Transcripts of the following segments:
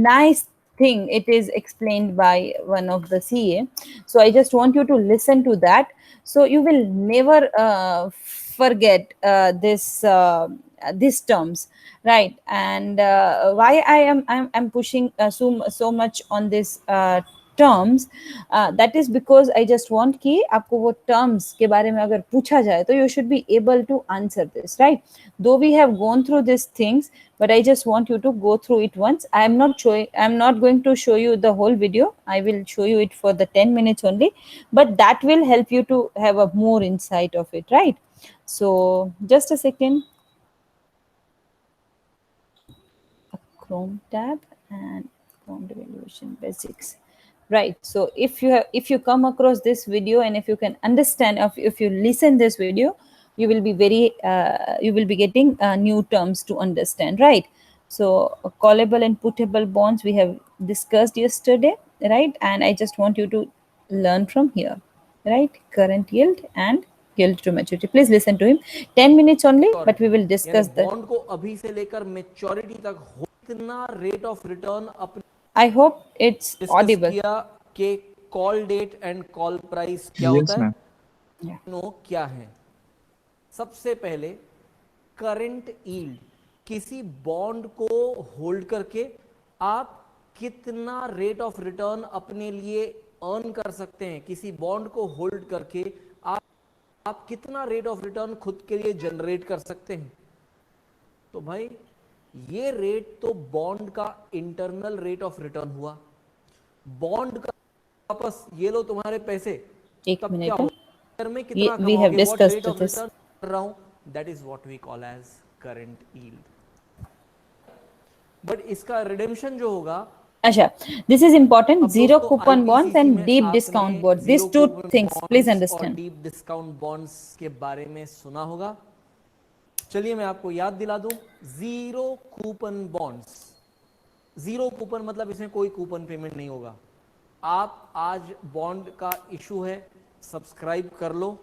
nice thing. It is explained by one of the CA. So I just want you to listen to that. So you will never forget these terms, right? And why I'm pushing so much on this terms, that is because I just want कि आपको वो terms के बारे में अगर पूछा जाए तो you should be able to answer this, right? Though we have gone through these things, but I just want you to go through it once. I'm not going to show you the whole video. I will show you it for the 10 minutes only, but that will help you to have a more insight of it, right? So just a second. Chrome tab and Chrome evaluation basics, right? So if you come across this video, and if you can understand, if you listen this video, you will be you will be getting new terms to understand, right? So callable and putable bonds we have discussed yesterday, right? And I just want you to learn from here, right? Current yield and yield to maturity. Please listen to him. 10 minutes only, but we will यानी discuss the. Bond को अभी से लेकर maturity तक कितना rate of return अपने I hope it's discuss audible. किया कि call date and call price क्या होता Yes, है, ma'am. Yeah. नो क्या है। सबसे पहले करंट यील्ड, किसी बॉन्ड को होल्ड करके आप कितना रेट ऑफ रिटर्न अपने लिए अर्न कर सकते हैं। किसी बॉन्ड को होल्ड करके आप कितना रेट ऑफ रिटर्न खुद के लिए जनरेट कर सकते हैं। तो भाई ये रेट तो बॉन्ड का इंटरनल रेट ऑफ रिटर्न हुआ। बॉन्ड का वापस ये लो तुम्हारे पैसे, एक तब मिनट क्या है। होगा में कितना We have कमाओगे, what rate discussed of this. रिटर्न कर रहा हूं, that is what we call as current yield. But इसका रिडेम्पशन जो होगा, Asha, this is important. अब Zero दोस्तों coupon bonds आईपीसीसी and में deep आपने discount bonds. Zero These two coupon things, please bonds और understand. डीप डिस्काउंट बॉन्ड्स के बारे में सुना होगा। चलिए मैं आपको याद दिला दूं, zero coupon bonds, zero coupon मतलब इसमें कोई कूपन पेमेंट नहीं होगा। आप आज बॉन्ड का इशू है, सब्सक्राइब कर लो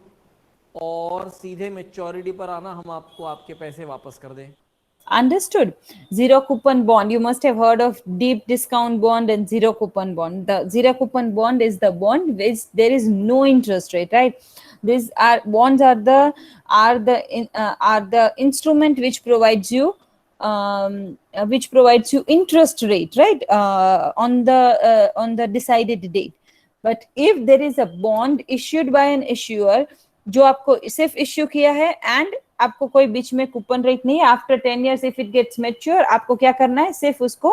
और सीधे मैच्योरिटी पर आना, हम आपको आपके पैसे वापस कर दें। Understood. Zero coupon bond. You must have heard of deep discount bond and zero coupon bond. The zero coupon bond is the bond which there is no interest rate, right? These are bonds are the instrument which provides you interest rate, right? On the decided date. But if there is a bond issued by an issuer जो आपको सिर्फ issue किया है and आपको कोई बीच में coupon rate नहीं है, after 10 years if it gets mature आपको क्या करना है, सिर्फ उसको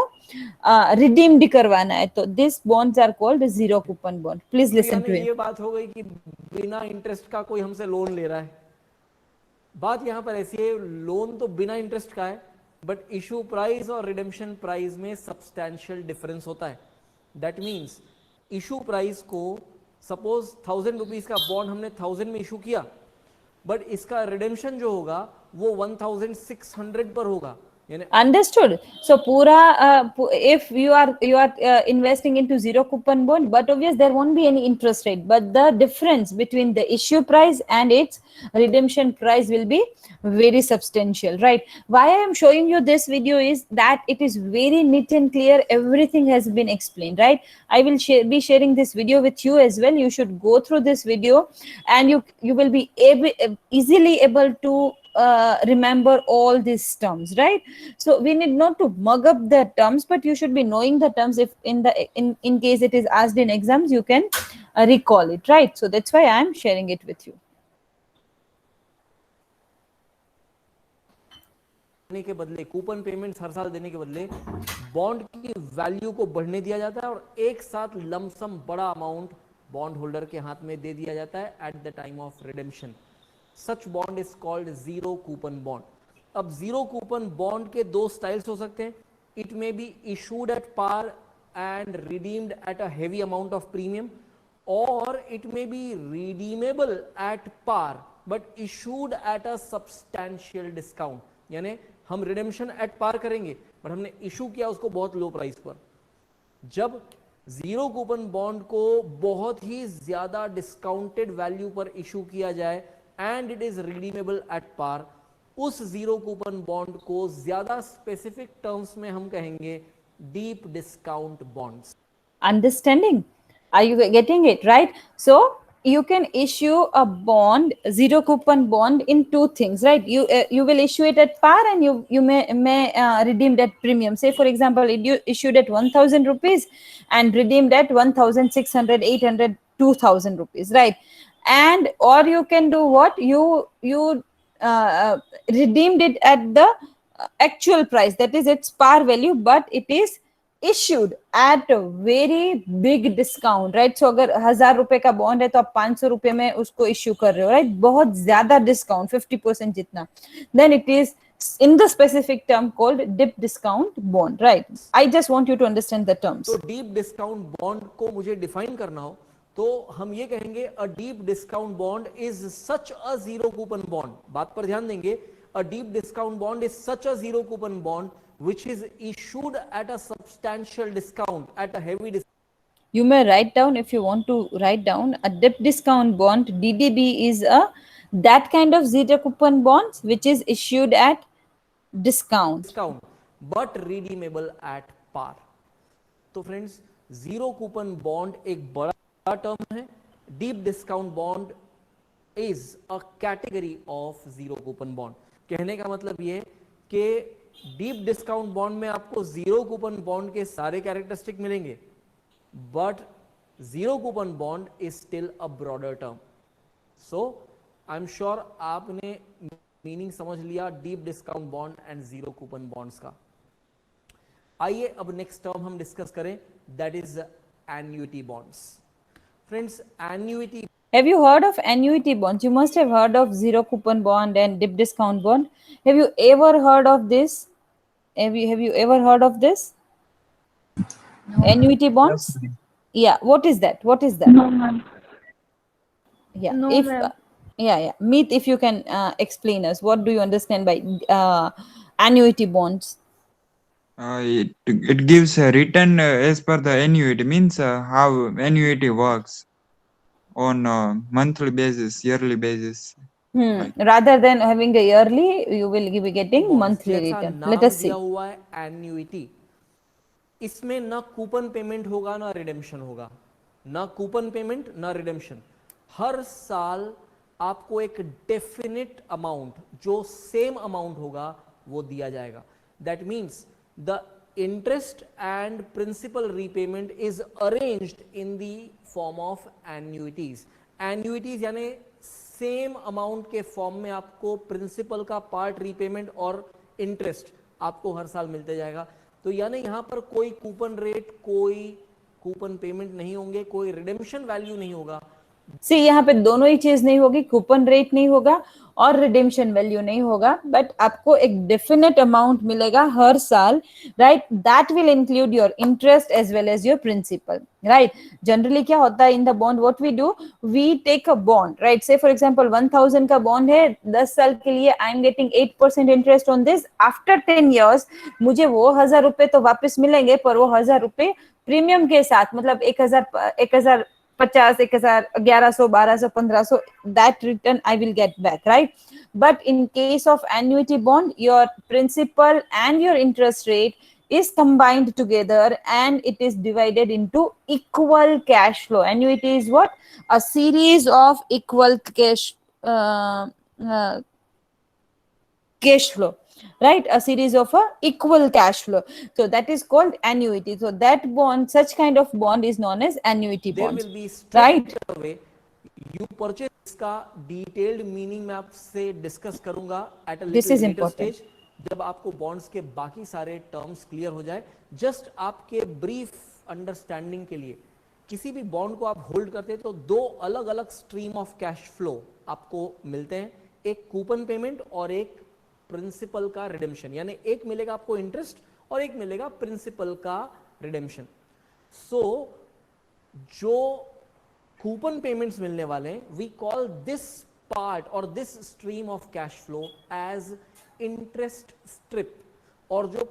रिडीम्ड करवाना है, तो this bonds are called zero coupon bond. Please listen to him. ये बात हो गई कि बिना इंटरेस्ट का कोई हमसे लोन ले रहा है। बात यहां पर ऐसी है, लोन तो बिना इंटरेस्ट का है, बट इशू प्राइस और रिडेम्पशन प्राइस में सब्सटैंशियल डिफरेंस होता है। दैट मीन्स इशू प्राइस को, सपोज 1000 रुपीज का बॉन्ड हमने 1000 में इशू किया, बट इसका रिडेम्पशन जो होगा वो 1600 पर होगा। Understood. So pura if you are investing into zero coupon bond, but obviously there won't be any interest rate, but the difference between the issue price and its redemption price will be very substantial, right? Why I am showing you this video is that it is very neat and clear, everything has been explained, right? I will be sharing this video with you as well. You should go through this video and you will be easily able to remember all these terms, right? So we need not to mug up the terms, but you should be knowing the terms. If in case it is asked in exams, you can recall it, right? So that's why I am sharing it with you. के बदले coupon payments हर साल देने के बदले bond की value को बढ़ने दिया जाता है और एक साथ लमसम बड़ा अमाउंट बॉन्ड होल्डर के हाथ में दे दिया जाता है at the time of redemption. Such bond is called zero coupon bond. अब जीरो कूपन बॉन्ड के दो स्टाइल्स हो सकते हैं। It may be issued at par and redeemed at a heavy amount of premium, और it may be redeemable at par but issued at a substantial discount. यानी हम redemption at par करेंगे but हमने issue किया उसको बहुत लो price पर। जब जीरो कूपन बॉन्ड को बहुत ही ज्यादा डिस्काउंटेड वैल्यू पर इशू किया जाए and it is redeemable at par, उस जीरो कूपन बॉन्ड को ज्यादा स्पेसिफिक टर्म्स में हम कहेंगे deep discount bonds. Understanding? Are you getting it right? So you can issue a bond, zero coupon bond, in two things, right? You will issue it at par, and you may redeem at premium. Say for example, you issued at 1000 rupees and redeemed at 1600, 800, 2000 rupees, right? And or you can do what, you redeemed it at the actual price, that is its par value, but it is issued at a very big discount, right? So अगर 1000 रुपए का bond है तो आप 500 रुपए में उसको issue कर रहे हो, राइट? बहुत ज्यादा डिस्काउंट, 50% जितना, then it is in the specific term called dip discount bond, right? I just want you to understand the terms. तो डीप डिस्काउंट बॉन्ड को मुझे डिफाइन करना हो तो हम ये कहेंगे a deep discount bond is such a zero coupon bond. बात पर ध्यान देंगे, a deep discount bond is such a zero coupon bond which is issued at a substantial discount, at a heavy discount. You may write down, if you want to write down, a dip discount bond, DDB, is a that kind of zero coupon bonds which is issued at discount but redeemable at par. तो friends, zero coupon bond एक बड़ा term है। Deep discount bond is a category of zero coupon bond. कहने का मतलब ये कि deep discount bond में आपको जीरो कूपन बॉन्ड के सारे कैरेक्टरिस्टिक मिलेंगे, but zero coupon bond is still a broader term. So I am sure आपने मीनिंग समझ लिया deep discount bond and zero coupon bonds का। आइए अब नेक्स्ट टर्म हम डिस्कस करें, that is annuity bonds. Friends, annuity, have you heard of annuity bonds? You must have heard of zero coupon bond and dip discount bond. Have you ever heard of this? Have you ever heard of this? Annuity bonds? Yes, ma'am. Yeah, what is that? What is that? No, ma'am. Yeah, No, if ma'am. yeah, Meet, if you can explain us, what do you understand by annuity bonds? It gives a return as per the annuity, means how annuity works on a monthly basis, yearly basis. Rather than having a yearly, you will be getting monthly जैसा return. नाम Let us see. दिया हुआ है annuity, इसमें ना coupon payment होगा ना redemption होगा, ना कूपन पेमेंट ना रिडेम्पशन। हर साल आपको एक डेफिनेट अमाउंट, जो सेम अमाउंट होगा, वो दिया जाएगा। That means the interest and principal repayment is arranged in the form of annuities. Annuities यानी सेम अमाउंट के फॉर्म में आपको प्रिंसिपल का पार्ट रीपेमेंट और इंटरेस्ट आपको हर साल मिलते जाएगा। तो यानी यहां पर कोई कूपन रेट, कोई कूपन पेमेंट नहीं होंगे, कोई रिडेम्पशन वैल्यू नहीं होगा। सी, यहाँ पे दोनों ही चीज नहीं होगी, कूपन रेट नहीं होगा और रिडेम्पशन वैल्यू नहीं होगा, बट आपको एक डेफिनेट अमाउंट मिलेगा हर साल, right? That will include your interest as well as your principal, right? Generally क्या होता है in the bond, what we do, we take a bond, right? Say for example 1000 का बॉन्ड है, 10 साल के लिए, I am getting 8% interest on this. After 10 years मुझे वो 1000 रुपए तो वापस मिलेंगे, पर वो 1000 रुपए प्रीमियम के साथ, मतलब 1050, 1100, 1200, 1500, that return I will get back, right? But in case of annuity bond, your principal and your interest rate is combined together and it is divided into equal cash flow. Annuity is what? A series of equal cash flow, right? A series of equal cash flow. So that is called annuity. So that bond, such kind of bond is known as annuity There bond, will be right? straight away you purchase, इसका detailed meaning मैं आपसे discuss करूंगा at a This is little letter important. Stage, जब आपको bonds के बाकी सारे terms clear हो जाए। जस्ट आपके ब्रीफ अंडरस्टैंडिंग के लिए, किसी भी बॉन्ड को आप होल्ड करते हैं तो दो अलग अलग स्ट्रीम ऑफ कैश फ्लो आपको मिलते हैं, एक कूपन पेमेंट और एक प्रिंसिपल का रिडेम्पशन। यानी एक मिलेगा आपको इंटरेस्ट और एक मिलेगा प्रिंसिपल का रिडेम्पशन। सो जो कूपन पेमेंट्स मिलने वाले हैं, वी कॉल दिस पार्ट और this stream of cash flow as interest strip, और जो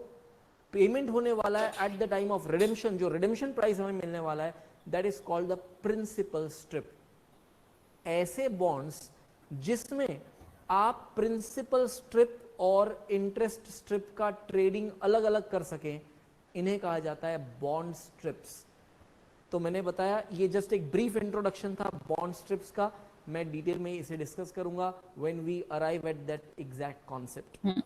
पेमेंट होने वाला है at the time of redemption, जो रिडेम्पशन प्राइस हमें मिलने वाला है, that is called the principal strip. ऐसे बॉन्ड्स जिसमें आप प्रिंसिपल स्ट्रिप और इंटरेस्ट स्ट्रिप का ट्रेडिंग अलग अलग कर सकें, इन्हें कहा जाता है बॉन्ड स्ट्रिप्स। तो मैंने बताया, ये जस्ट एक ब्रीफ इंट्रोडक्शन था बॉन्ड स्ट्रिप्स का, मैं डिटेल में इसे डिस्कस करूंगा when we arrive at that exact concept.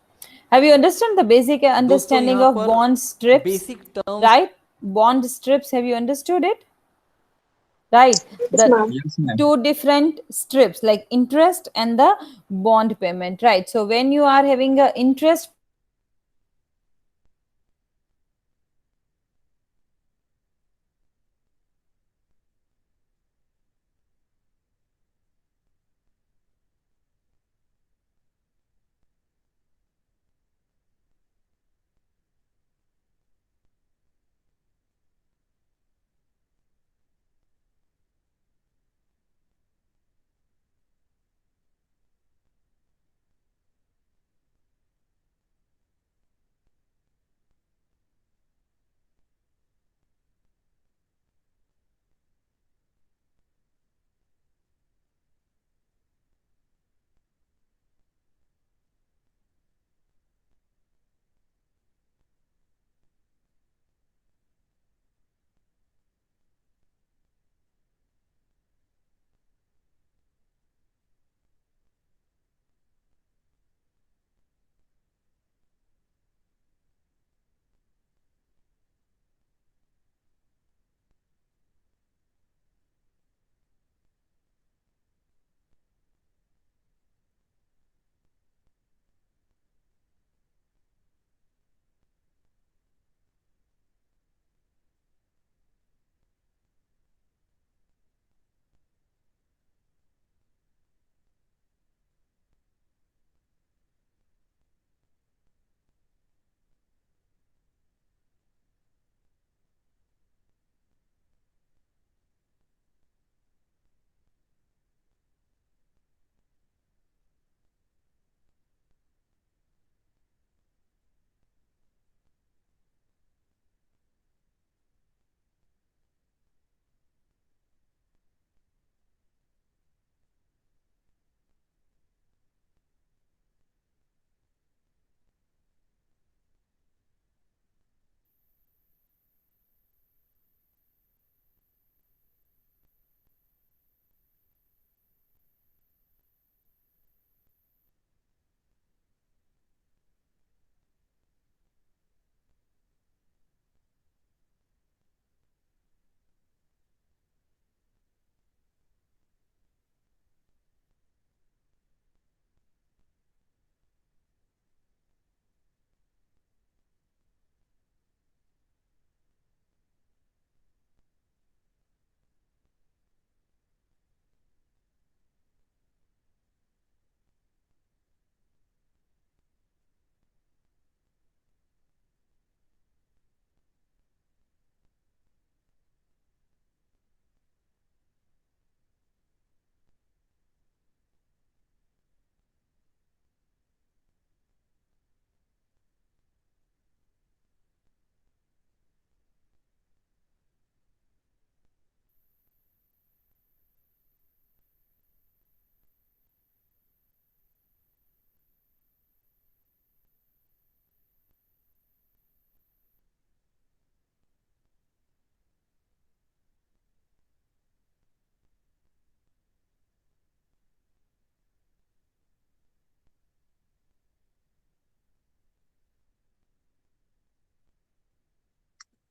Have you understood the basic दोस्तों understanding यहां of पर bond strips? Basic terms, Right? Bond strips, have you understood it? Right. Yes, The ma'am. Yes, ma'am. two different strips like interest and the bond payment. Right. So when you are having a interest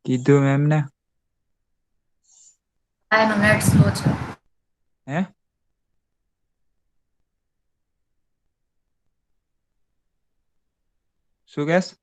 કીધું એમને 5 minute slow છે. હે શું કહેશ?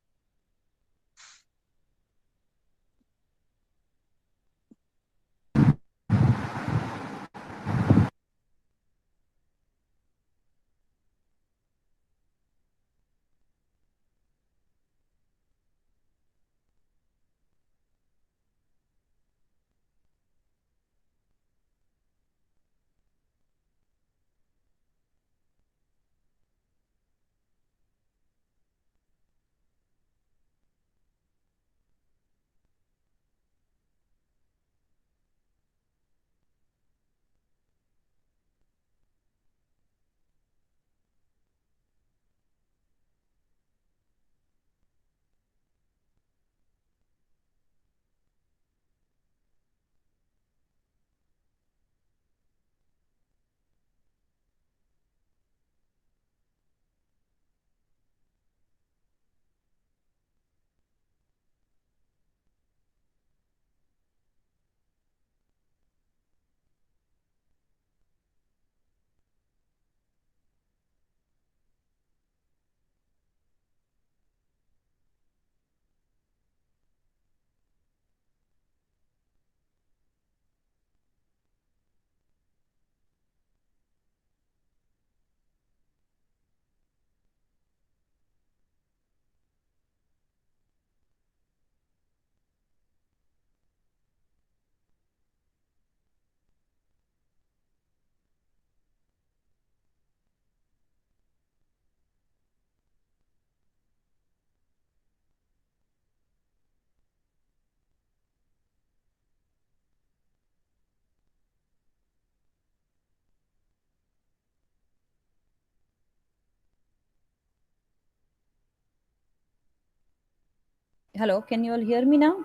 Hello, can you all hear me now?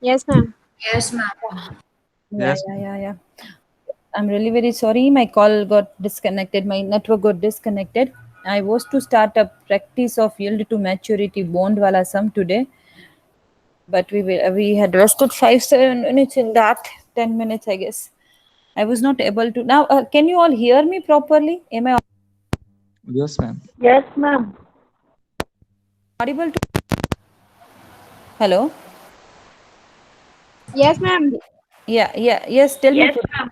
Yes, ma'am. Yes, ma'am. Yeah, Yes. yeah. I'm really very sorry. My call got disconnected. My network got disconnected. I was to start a practice of yield to maturity bond wala sum today, but we had wasted 5-7 minutes in that. 10 minutes, I guess. I was not able to. Now, can you all hear me properly? Am I Yes, ma'am. Yes, ma'am. audible to? Hello. Yes, ma'am. Yeah. Yes. Tell me. Yes, ma'am.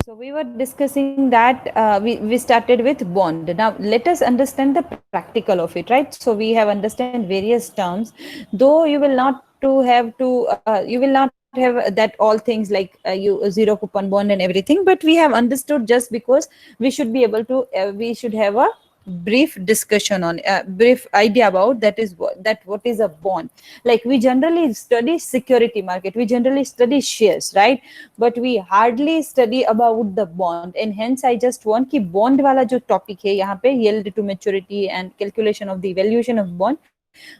So we were discussing that we started with bond. Now let us understand the practical of it, right? So we have understand various terms. Though you will not to have to you will not have that all things like you zero coupon bond and everything. But we have understood just because we should be able to we should have a brief discussion on brief idea about what is a bond. Like we generally study security market, we generally study shares, right? But we hardly study about the bond, and hence I just want कि bond वाला जो topic है यहाँ पे yield to maturity and calculation of the valuation of bond,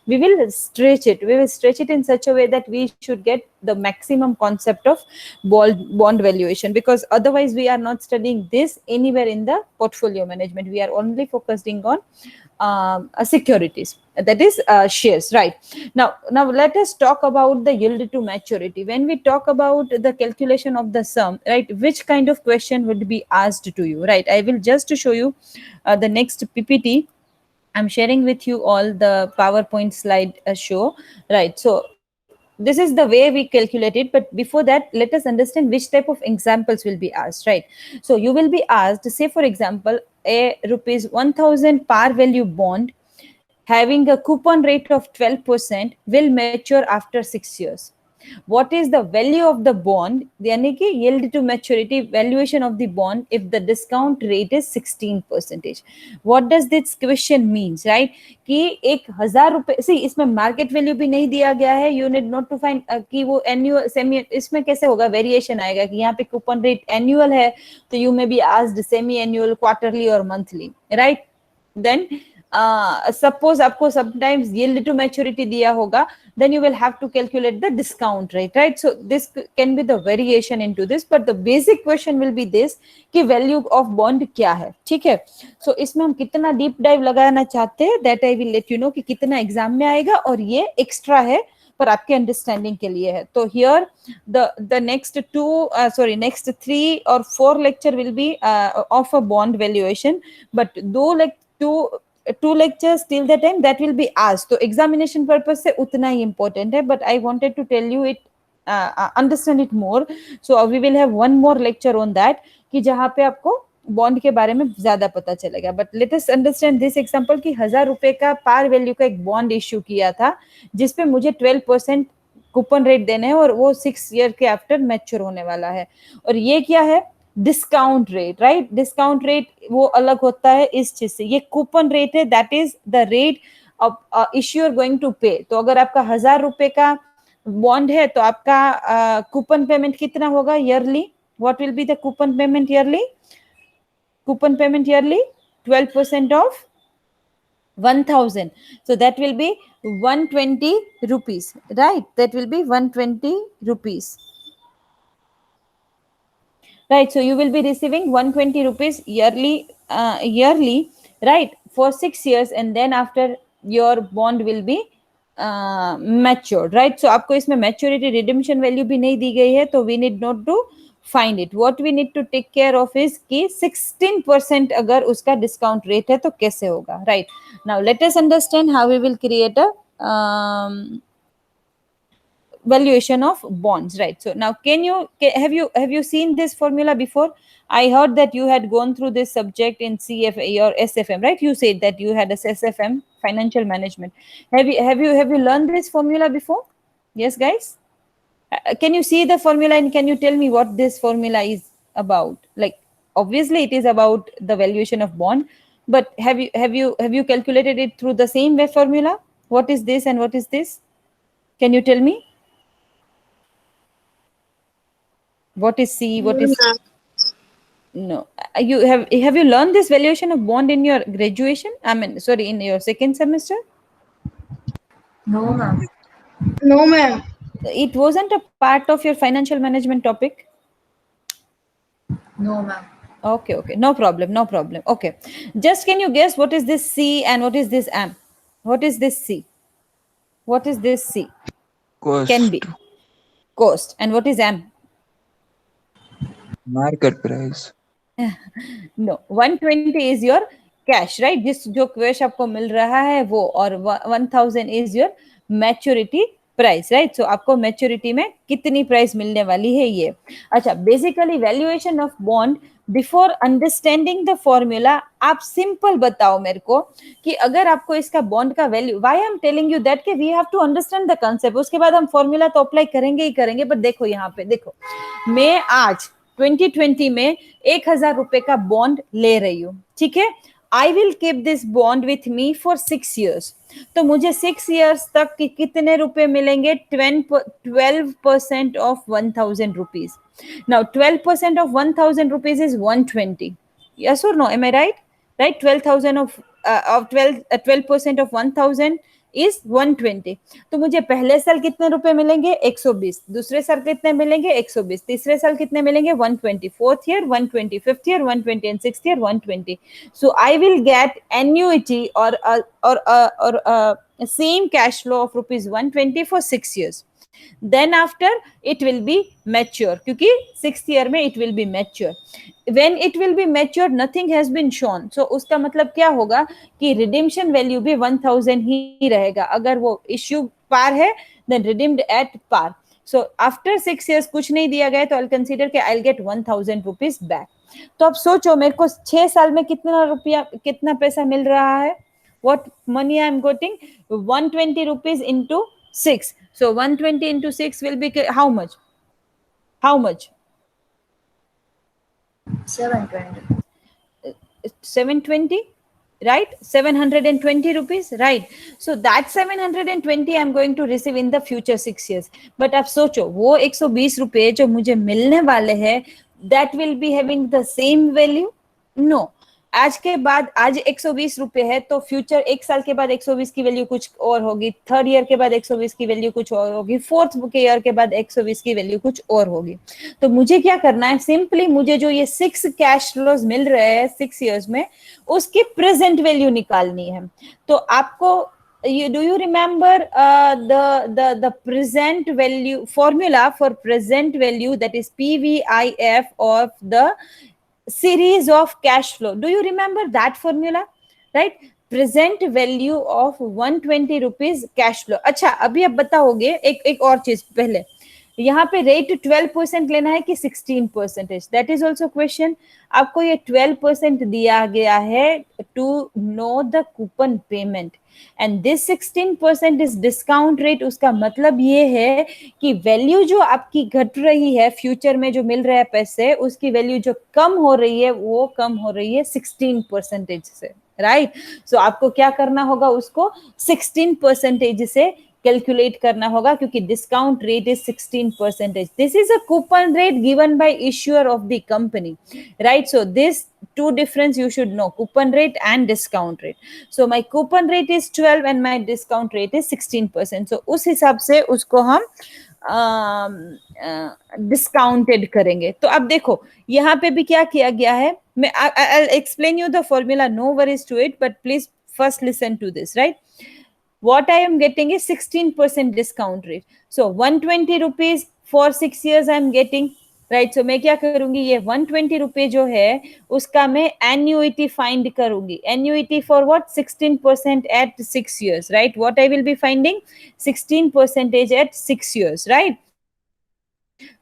we will stretch it in such a way that we should get the maximum concept of bond valuation, because otherwise we are not studying this anywhere in the portfolio management. We are only focusing on securities, that is shares, right? Now let us talk about the yield to maturity. When we talk about the calculation of the sum, right, which kind of question would be asked to you, right? I will just show you the next PPT. I'm sharing with you all the PowerPoint slide show, right? So this is the way we calculate it. But before that, let us understand which type of examples will be asked, right? So you will be asked, say for example, a rupees 1000 par value bond having a coupon rate of 12% will mature after 6 years. What is the value of the bond? यानी कि yield to maturity valuation of the bond if the discount rate is 16%. What does this question means, right? कि 1000 रुपए, सी इसमें market value भी नहीं दिया गया है. You need not to find कि वो एनुअल सेमी, इसमें कैसे होगा, वेरिएशन आएगा कि यहाँ पे कूपन रेट एनुअल है तो you may be asked semi annual, quarterly और मंथली, राइट? देन सपोज आपको समटाइम्स yield to maturity दिया होगा, then you will have to calculate the discount rate, right? So this can be the variation into this, but the basic question will be this कि value of bond क्या है, ठीक है? So इसमें हम कितना deep dive लगाना चाहते हैं, that I will let you know कि कितना एग्जाम में आएगा, और ये एक्स्ट्रा है पर आपके अंडरस्टैंडिंग के लिए है. तो here the next next 3 or 4 lecture will be of a bond valuation, but two lectures till the time that will be asked. तो examination purpose से उतना ही important है, but I wanted to tell you it, understand it more. So we will have one more lecture on that कि जहाँ पे आपको bond के बारे में ज्यादा पता चलेगा. But let us understand this example कि 1000 रुपए का पार वैल्यू का एक बॉन्ड इश्यू किया था जिसपे मुझे 12% कूपन रेट देने हैं और वो 6 ईयर के आफ्टर मैच्योर होने वाला है. और ये क्या है? Discount rate, right? Discount rate वो अलग होता है इस चीज से. ये कूपन रेट है, that is the rate of issuer going to pay. तो अगर आपका 1000 रुपए का बॉन्ड है तो आपका कूपन पेमेंट कितना होगा yearly? What will be the coupon payment yearly? Coupon payment yearly 12% of 1000, so that will be 120 rupees, right? That will be 120 rupees, right? So you will be receiving 120 rupees yearly, right, for 6 years, and then after your bond will be matured, right? So आपको इसमें maturity redemption value भी नहीं दी गई है, तो we need not to find it. What we need to take care of is कि 16% अगर उसका discount rate है तो कैसे होगा, right? Now let us understand how we will create a valuation of bonds, right? So now have you seen this formula before? I heard that you had gone through this subject in CFA or SFM, right? You said that you had a SFM, financial management. Have you learned this formula before? Yes, guys? Can you see the formula and can you tell me what this formula is about? Like, obviously it is about the valuation of bond, but have you calculated it through the same way formula? What is this and what is this? Can you tell me? What is C? What is No, have you learned this valuation of bond in your graduation? I mean, sorry, in your second semester. No, ma'am. No, ma'am. It wasn't a part of your financial management topic. No, ma'am. Okay, okay, no problem, no problem. Okay, just can you guess what is this C and what is this M? What is this C? What is this C? Cost. Can be cost. And what is M? Market price. No, 120 is your cash, right? जिस जो cash आपको मिल रहा है वो, और 1000 is your maturity price, right? So आपको maturity में कितनी प्राइस मिलने वाली है ये. अच्छा, basically valuation of bond, before understanding the formula, आप सिंपल बताओ मेरे को कि अगर आपको इसका बॉन्ड का value, why I am telling you that कि we have to understand the concept, उसके बाद हम फॉर्मूला तो अप्लाई करेंगे ही करेंगे. बट देखो यहाँ पे, देखो मैं आज 2020 में 1000 रुपए का बॉन्ड ले रही हूँ, ठीक है? I will keep this bond with me for 6 years. तो मुझे 6 years तक कितने रुपए मिलेंगे? 12% of 1000 rupees. Now 12% of 1000 rupees is 120. Yes और no? Am I right? Right, 12,000 of 12% of 1000 is 120. तो मुझे पहले साल कितने रुपए मिलेंगे? 120. दूसरे साल कितने मिलेंगे? 120. तीसरे साल कितने मिलेंगे? 120. Fourth year 120. Fifth year 120. And sixth year 120. So I will get annuity और same cash flow of rupees 120 for 6 years. Then after it will be mature, क्योंकि 6th year में it will be mature. When it will be mature, nothing has been shown. So उसका मतलब क्या होगा कि redemption value भी 1000 ही रहेगा. अगर वो issue par है then redeemed at par. So after 6 years कुछ नहीं दिया गया तो I'll consider कि I'll get 1000 rupees back. तो अब सोचो मेरे को 6 साल में कितना पैसा मिल रहा है? What money I am getting? 120 rupees into 6. So 120 into 6 will be how much? How much? 720. 720, right? 720 rupees, right? So that 720 I'm going to receive in the future 6 years. But आप सोचो वो 120 रुपए जो मुझे मिलने वाले हैं, that will be having the same value? No. आज के बाद, आज 120 रुपए है तो फ्यूचर 1 साल के बाद 120 की वैल्यू कुछ और होगी, थर्ड ईयर के बाद 120 की वैल्यू कुछ और होगी, फोर्थ ईयर के बाद 120 की वैल्यू कुछ और होगी. तो मुझे क्या करना है? सिंपली मुझे जो ये 6 कैश फ्लोज मिल रहे हैं 6 years में, उसकी प्रेजेंट वैल्यू निकालनी है. तो आपको do you remember the present value formula for present value, that is PVIF of the series of cash flow? Do you remember that formula? Right, present value of 120 rupees cash flow. अच्छा, अभी आप बताओगे एक और चीज. पहले यहाँ पे रेट 12% लेना है कि 16%? That is also question. आपको ये 12% दिया गया है to know the coupon payment, and this 16% is discount rate. उसका मतलब ये है कि वैल्यू जो आपकी घट रही है फ्यूचर में, जो मिल रहा है पैसे, उसकी वैल्यू जो कम हो रही है वो कम हो रही है 16% से, राइट? सो आपको क्या करना होगा? उसको 16% से कैलकुलेट करना होगा, क्योंकि discount rate is 16%. This is a coupon rate given by issuer of the company, right? So this two difference you should know: coupon rate and discount rate. So my coupon rate is 12 and my discount rate is 16%. So उस हिसाब से उसको हम discounted करेंगे. तो अब देखो यहाँ पे भी क्या किया गया है. मैं I'll explain you the formula, no worries to it, but please first listen to this, right? What I am getting is 16% discount rate. So 120 rupees for 6 years I am getting, राइट? सो मैं क्या करूंगी? ये 120 रुपए जो है उसका मैं एन्युइटी फाइंड करूंगी. Annuity for what? 16% at 6 years, right? What I will be finding? 16% at 6 years, right?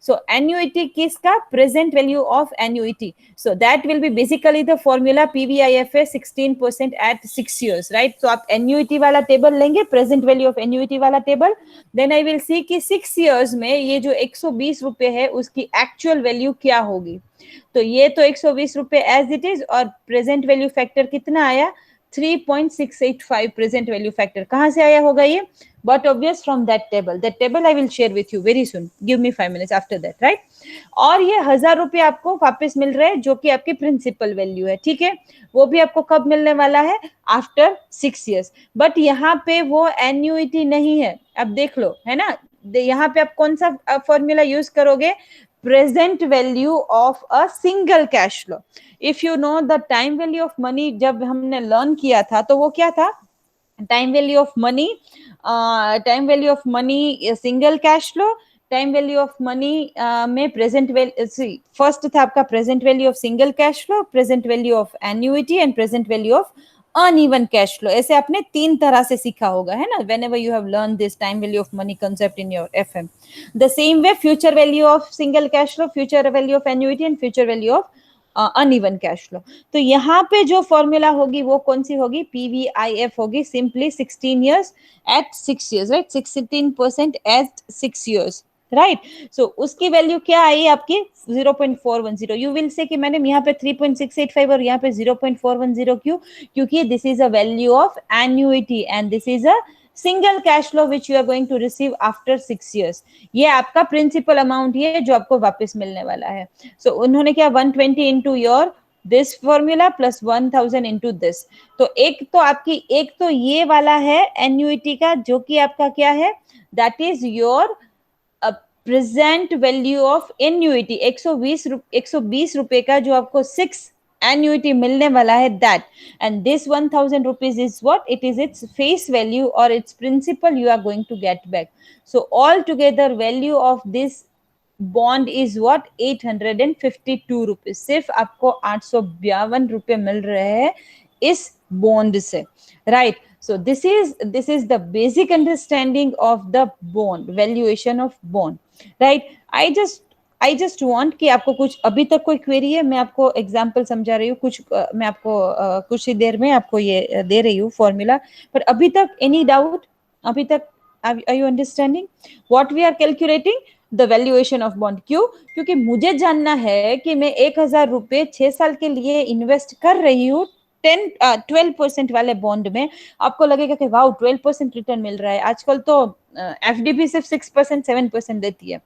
So annuity किसका? Present value of annuity. So that will be basically the formula PVIFA 16% at 6 years, right? So आप annuity वाला table लेंगे, present value of annuity वाला table, then I will see कि 6 years में ये जो 120 रुपए है उसकी actual value क्या होगी. तो ये तो 120 रुपए as it is, और present value factor कितना आया? 3.685 प्रेजेंट वैल्यू फैक्टर. कहां से आया होगा ये? but obvious from that table I will share with you very soon. Give me 5 minutes after that, right? और ये 1000 रुपए आपको वापस मिल रहे हैं जो कि आपकी प्रिंसिपल वैल्यू है, ठीक है? वो भी आपको कब मिलने वाला है? After 6 years. बट यहाँ पे वो एन्युइटी नहीं है, अब देख लो, है ना? यहाँ पे आप कौन सा फॉर्मूला यूज करोगे? Present value of a single cash flow. If you know the time value of money, जब हमने लर्न किया था तो वो क्या था? Time value of money, time value of money single cash flow, time value of money में present value, first था आपका present value of single cash flow, present value of annuity and present value of uneven cash flow. ऐसे आपने 3 तरह से सीखा होगा, है ना? whenever you have learned this time value of money concept in your FM. The same way future value of single cash flow, future value of annuity and future value of uneven cash flow. तो यहाँ पे जो formula होगी वो कौन सी होगी? PVIF होगी, simply 16 years at 6 years, right? 16% at 6 years, right? सो उसकी वैल्यू क्या आई आपकी? 0.410. यू विल से कि मैंने यहाँ पे 3.685 और यहाँ पे 0.410 क्यों? क्योंकि this is a value of annuity and this is a single cash flow which you are going to receive after 6 years. ये आपका प्रिंसिपल अमाउंट ही है जो आपको वापस मिलने वाला है. सो उन्होंने क्या 120 into your this formula plus 1000 into this. तो एक तो आपकी एक तो ये वाला है एन्युइटी का जो कि आपका क्या है? That is your present value of annuity. 120 रुपए का जो आपको 6 एन्युइटी मिलने वाला है, that. And this 1000 rupees is what? It is its face value और its principal you are going to get back. So altogether value of this bond is what? 852 rupees. सिर्फ आपको 852 रुपए मिल रहे हैं इस बॉन्ड से, right? So this is the basic understanding of the bond, valuation of bond, right? I just want कि आपको कुछ अभी तक कोई क्वेरी है? मैं आपको एग्जांपल समझा रही हूँ, कुछ मैं आपको कुछ ही देर में आपको ये दे रही हूँ फॉर्मूला, पर अभी तक एनी डाउट? अभी तक are you understanding what we are calculating? The valuation of bond. क्यों? क्योंकि मुझे जानना है कि मैं 1000 रुपए 6 साल के लिए इन्वेस्ट कर रही हूँ 12% वाले बॉन्ड में. आपको लगेगा कि वाओ 12% रिटर्न मिल रहा है. आजकल तो एफडीबी सिर्फ 6% 7% देती है.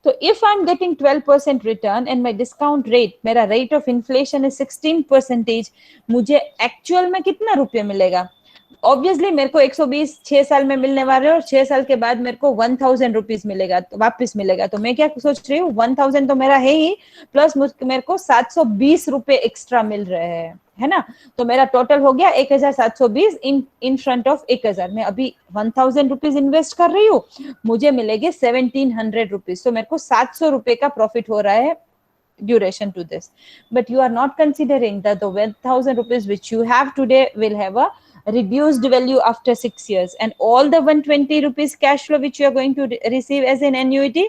तो if I am getting 12% return and my discount rate, मेरा रेट ऑफ इन्फ्लेशन है 16%, मुझे एक्चुअल में कितना रुपये मिलेगा? ऑब्वियसली मेरे को 120 6 साल में मिलने वाले और 6 साल के बाद मेरे को 1000 रुपीज मिलेगा, तो वापस मिलेगा. तो मैं क्या सोच रही हूँ? 1000 तो मेरा है ही, प्लस मेरे को 720 रुपए एक्स्ट्रा मिल रहे हैं, है ना? तो मेरा टोटल हो गया 1720 इन फ्रंट ऑफ 1000. मैं अभी 1000 रुपीज इन्वेस्ट कर रही हूँ, मुझे मिलेंगे 1700 रुपीज. तो मेरे को 700 रुपए का प्रॉफिट हो रहा है duration to this. But you are not considering that the 1000 rupees which you have today will have a reduced value after 6 years, and all the 120 rupees cash flow which you are going to receive as an annuity,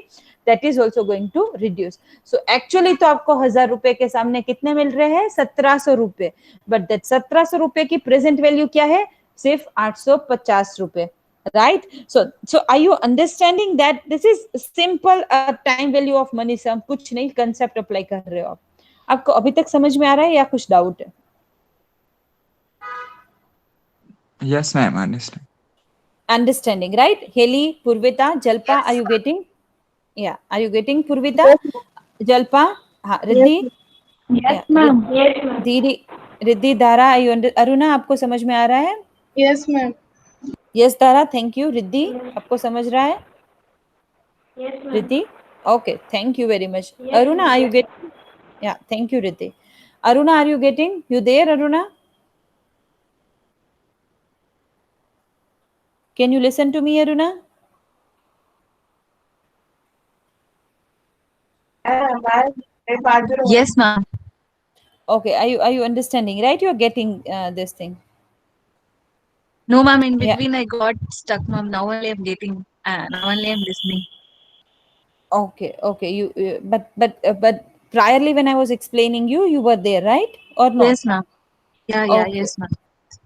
that is also going to reduce. So actually तो आपको 1000 रुपए के सामने कितने मिल रहे हैं? 1700 रुपए. But that 1700 रुपए की present value क्या है? सिर्फ 850 रुपए, right? So are you understanding that this is simple time value of money sum? कुछ नहीं, concept apply कर रहे हो आप. आपको अभी तक समझ में आ रहा है या कुछ डाउट है? Yes, ma'am. Understand. Understanding, right? Heli, Purvita, Jalpa, are you getting? Yeah, are you getting Purvita? Jalpa, Riddhi? Yes, ma'am. Yes, ma'am. Didi, Riddhi, Dara, are you Aruna, आपको समझ में आ रहा है? Yes, ma'am. Yes, Dara, thank you. Riddhi, आपको समझ रहा है? Yes, ma'am. Riddhi? Okay, thank you very much. Yes, Aruna, are you ma'am. getting? Yeah, thank you, Riddhi. Aruna, are you getting? You there, Aruna? Can you listen to me, Aruna? Yes, ma'am. Okay, are you understanding, right? You are getting this thing. No, ma'am. In Yeah. between, I got stuck, ma'am. Now only I'm getting. Now only I'm listening. Okay. You but priorly when I was explaining you were there, right? Or no? Yes, ma'am. Yeah. Okay. Yes, ma'am.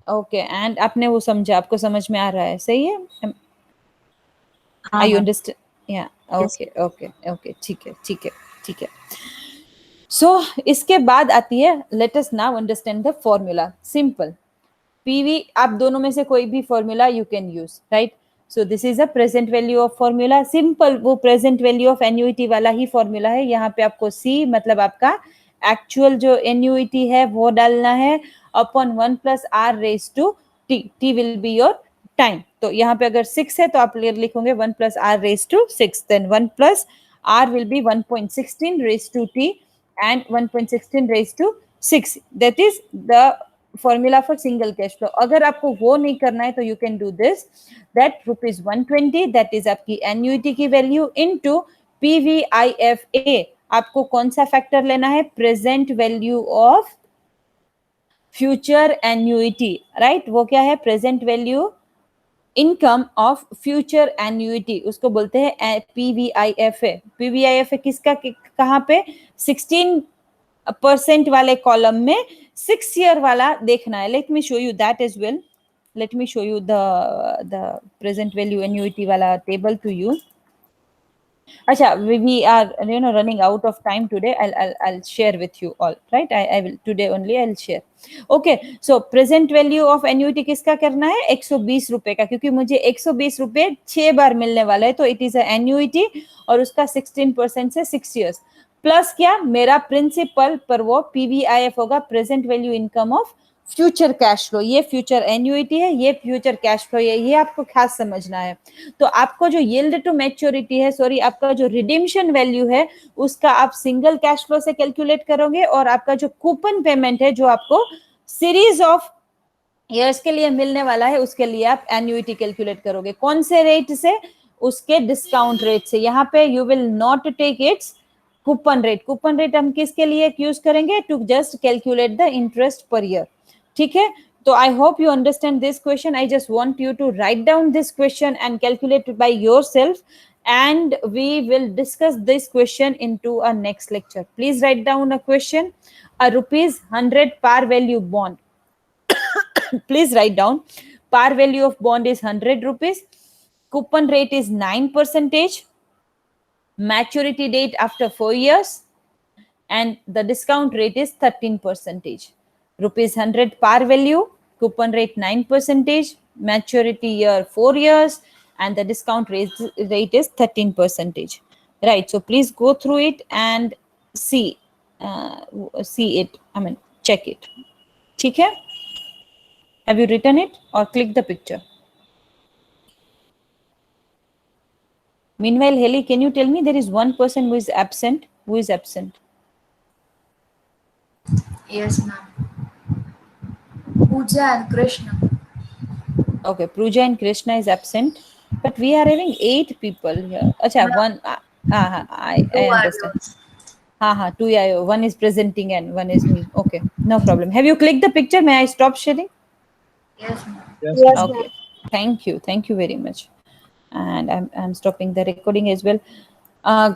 Okay, and आपने वो समझा, आपको समझ में आ रहा है, सही है? Are you ma'am. understand? Yeah. Yes. Okay. ठीक है. So इसके बाद आती है, let us now understand the formula. Simple. PV आप दोनों में से कोई भी formula you can use, right? So this is a present value of formula, simple वो प्रेजेंट वैल्यू ऑफ एन्युइटी वाला ही फॉर्मूला है। यहाँ पे आपको सी मतलब आपका एक्चुअल जो एन्युइटी है वो डालना है upon 1 plus r raise to t, t will be your time. तो यहाँ पे अगर 6 है तो आप लिखोगे 1 plus r raise to 6, then 1 plus r will be 1.16 raise to t and 1.16 raise to 6, that is the formula for single cash flow. अगर आपको वो नहीं करना है तो you can do this, that ₹120 that is आपकी एन्युइटी की value into PVIFA। आपको कौन सा फैक्टर लेना है? Present value of future annuity, right? वो क्या है? Present value income of future annuity, उसको बोलते हैं PVIFA। PVIFA किसका कहाँ पे? 16% वाले कॉलम में 6 ईयर वाला देखना है। Let me show you that as well, let me show you the present value annuity वाला table to you. Acha, we are running out of time today. I'll share with you all, right? I will today only I'll share. Okay, so present value of annuity किसका करना है? 120 रुपए का, क्योंकि मुझे 120 रुपए 6 बार मिलने वाला है, तो इट इज एन्युइटी और उसका 16% से 6 years प्लस क्या? मेरा प्रिंसिपल पर वो PVIF होगा, present value income of future cash flow. ये फ्यूचर एन्युइटी है, ये फ्यूचर कैश फ्लो है, ये आपको खास समझना है। तो आपको जो यील्ड टू मैच्योरिटी है, सॉरी आपका जो रिडीम्शन वैल्यू है, उसका आप सिंगल कैश फ्लो से कैलकुलेट करोगे, और आपका जो कूपन पेमेंट है जो आपको सीरीज ऑफ ईयर्स के लिए मिलने वाला है, उसके लिए आप एन्युइटी कैलकुलेट करोगे। कौन से रेट से? उसके डिस्काउंट रेट से। यहाँ पे you will not take its coupon rate. Coupon rate हम किसके लिए यूज करेंगे? To just calculate the interest per year, ठीक है? तो I hope you understand this question. I just want you to write down this question and calculate it by yourself, and we will discuss this question into our next lecture. Please write down a question. A ₹100 par value bond. Please write down. Par value of bond is ₹100. Coupon rate is 9%. Maturity date after 4 years, and the discount rate is 13%. ₹100 par value, coupon rate 9%, maturity year 4 years, and the discount rate is 13%. Right, so please go through it and see it, I mean check it. ठीक है? Have you written it or click the picture? Meanwhile, Heli, can you tell me, there is one person who is absent? Who is absent? Yes, ma'am. Pooja and Krishna. Okay, Pooja and Krishna is absent, but we are having 8 people here. Acha, one. I understand. Two. One is presenting and one is me. Okay, no problem. Have you clicked the picture? May I stop sharing? Yes, ma'am. Yes, Okay. ma'am. Thank you very much. And I'm stopping the recording as well. Guys.